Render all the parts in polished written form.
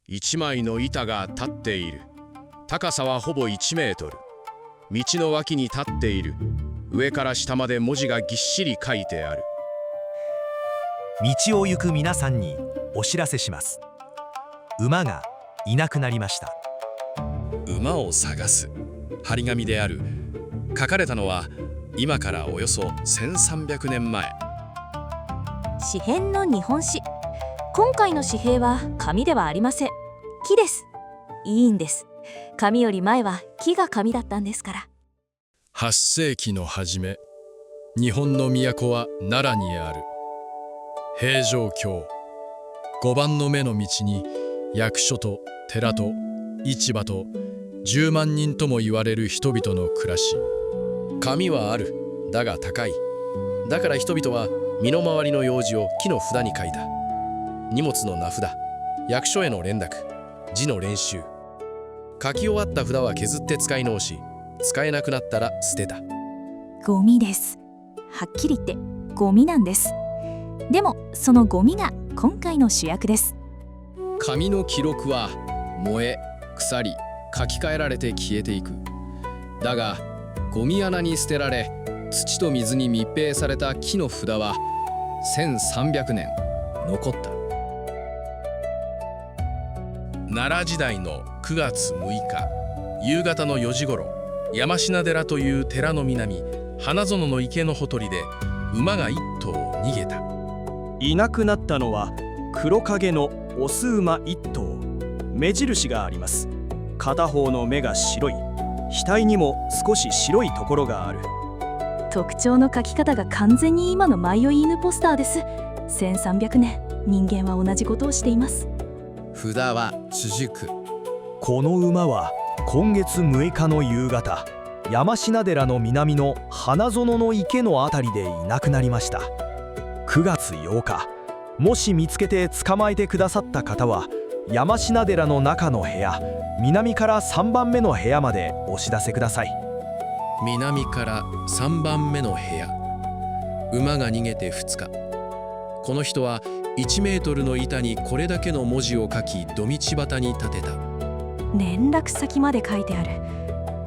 一枚の板が立っている。高さはほぼ1メートル。道の脇に立っている。上から下まで文字がぎっしり書いてある。道を行く皆さんにお知らせします。馬がいなくなりました。馬を探す張り紙である。書かれたのは今からおよそ1300年前。紙幣の日本史。今回の紙幣は紙ではありません。木です。いいんです。紙より前は木が紙だったんですから。8世紀の初め、日本の都は奈良にある。平城京、5番の目の道に役所と寺と市場と10万人とも言われる人々の暮らし。紙はある。だが高い。だから人々は身の回りの用事を木の札に書いた。荷物の名札、役所への連絡、字の練習。書き終わった札は削って使い直し、使えなくなったら捨てた。ゴミです。はっきり言ってゴミなんです。でもそのゴミが今回の主役です。紙の記録は燃え、腐り、書き換えられて消えていく。だがゴミ穴に捨てられ、土と水に密閉された木の札は1300年残った。奈良時代の9月6日夕方の4時ごろ、山科寺という寺の南花園の池のほとりで馬が1頭逃げた。いなくなったのは黒影のオス馬1頭。目印があります。片方の目が白い、額にも少し白いところがある。特徴の書き方が完全に今の迷い犬ポスターです。1300年、人間は同じことをしています。札は続く。この馬は今月6日の夕方、山科寺の南の花園の池のあたりでいなくなりました。9月8日、もし見つけて捕まえてくださった方は、山科寺の中の部屋、南から3番目の部屋までお知らせください。南から3番目の部屋。馬が逃げて2日。この人は1メートルの板にこれだけの文字を書き、土道端に立てた。連絡先まで書いてある。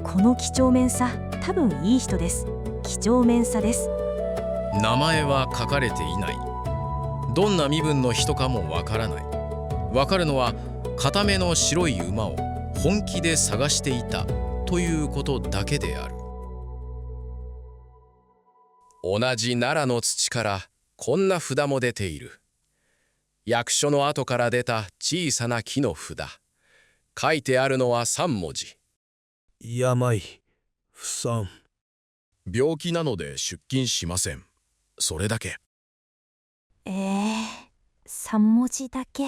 この几帳面さ、多分いい人です。几帳面さです。名前は書かれていない。どんな身分の人かもわからない。わかるのは片目の白い馬を本気で探していたということだけである。同じ奈良の土からこんな札も出ている。役所の後から出た小さな木の札。書いてあるのは3文字。病、不産。病気なので出勤しません。それだけ。3文字だけ。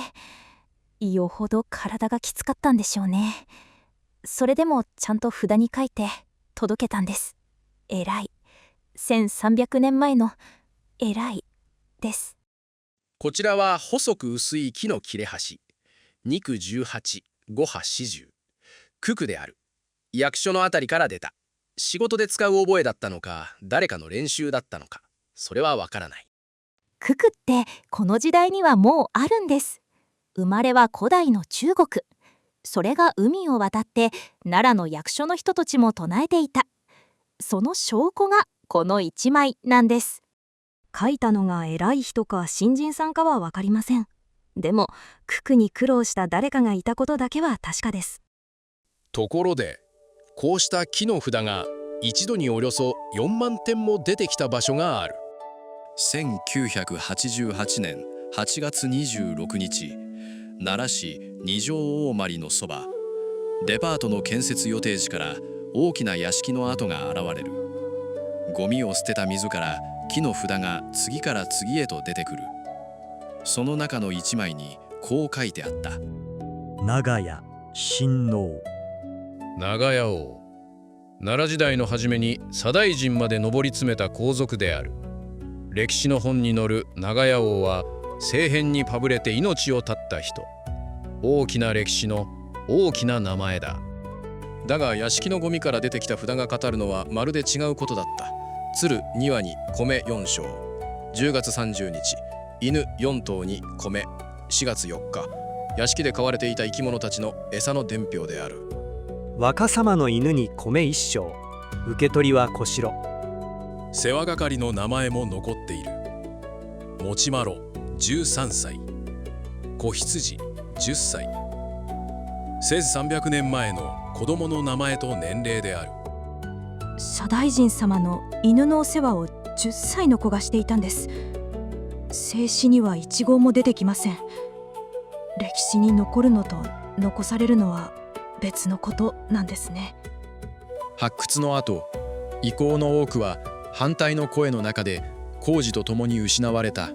よほど体がきつかったんでしょうね。それでもちゃんと札に書いて届けたんです。偉い。1300年前の偉いです。こちらは細く薄い木の切れ端。2区18、5波40。九九である。役所のあたりから出た。仕事で使う覚えだったのか、誰かの練習だったのか、それはわからない。九九ってこの時代にはもうあるんです。生まれは古代の中国。それが海を渡って奈良の役所の人たちも唱えていた。その証拠がこの一枚なんです。書いたのが偉い人か新人さんかは分かりません。でも九九に苦労した誰かがいたことだけは確かです。ところで、こうした木の札が一度におよそ4万点も出てきた場所がある。1988年8月26日、奈良市二条大鞠のそば、デパートの建設予定地から大きな屋敷の跡が現れる。ゴミを捨てた水から木の札が次から次へと出てくる。その中の一枚にこう書いてあった。長屋親王。長屋王、奈良時代の初めに左大臣まで上り詰めた皇族である。歴史の本に載る長屋王は政変にパブれて命を絶った人。大きな歴史の大きな名前だ。だが屋敷のゴミから出てきた札が語るのはまるで違うことだった。鶴2羽に米4升、10月30日、犬4頭に米。4月4日、屋敷で飼われていた生き物たちの餌の伝票である。若様の犬に米一升、受け取りは小代。世話係の名前も残っている。もちまろ13歳、子羊10歳。生300年前の子供の名前と年齢である。左大臣様の犬のお世話を10歳の子がしていたんです。正史には一号も出てきません。歴史に残るのと残されるのは別のことなんですね。発掘の後、遺構の多くは反対の声の中で工事とともに失われた。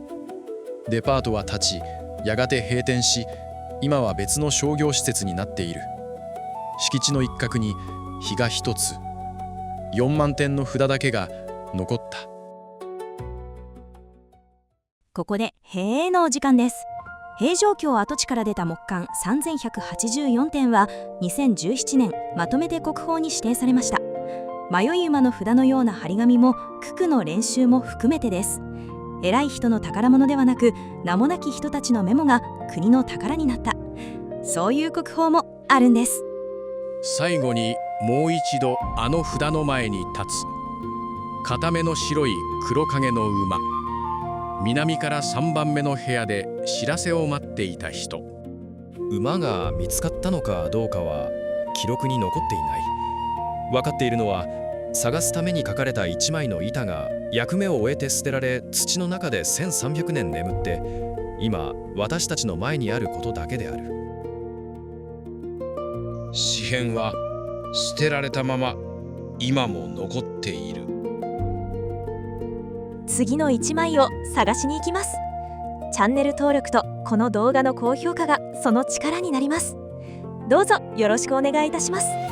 デパートは立ち、やがて閉店し、今は別の商業施設になっている。敷地の一角に碑が一つ、4万点の札だけが残った。ここでへーのお時間です。平城京跡地から出た木簡3184点は2017年まとめて国宝に指定されました。迷い馬の札のような張り紙も九九の練習も含めてです。偉い人の宝物ではなく、名もなき人たちのメモが国の宝になった、そういう国宝もあるんです。最後にもう一度あの札の前に立つ。片目の白い黒影の馬。南から3番目の部屋で知らせを待っていた人。馬が見つかったのかどうかは記録に残っていない。分かっているのは、探すために書かれた一枚の板が役目を終えて捨てられ、土の中で1300年眠って今私たちの前にあることだけである。紙片は捨てられたまま今も残っている。次の1枚を探しに行きます。チャンネル登録とこの動画の高評価がその力になります。どうぞよろしくお願いいたします。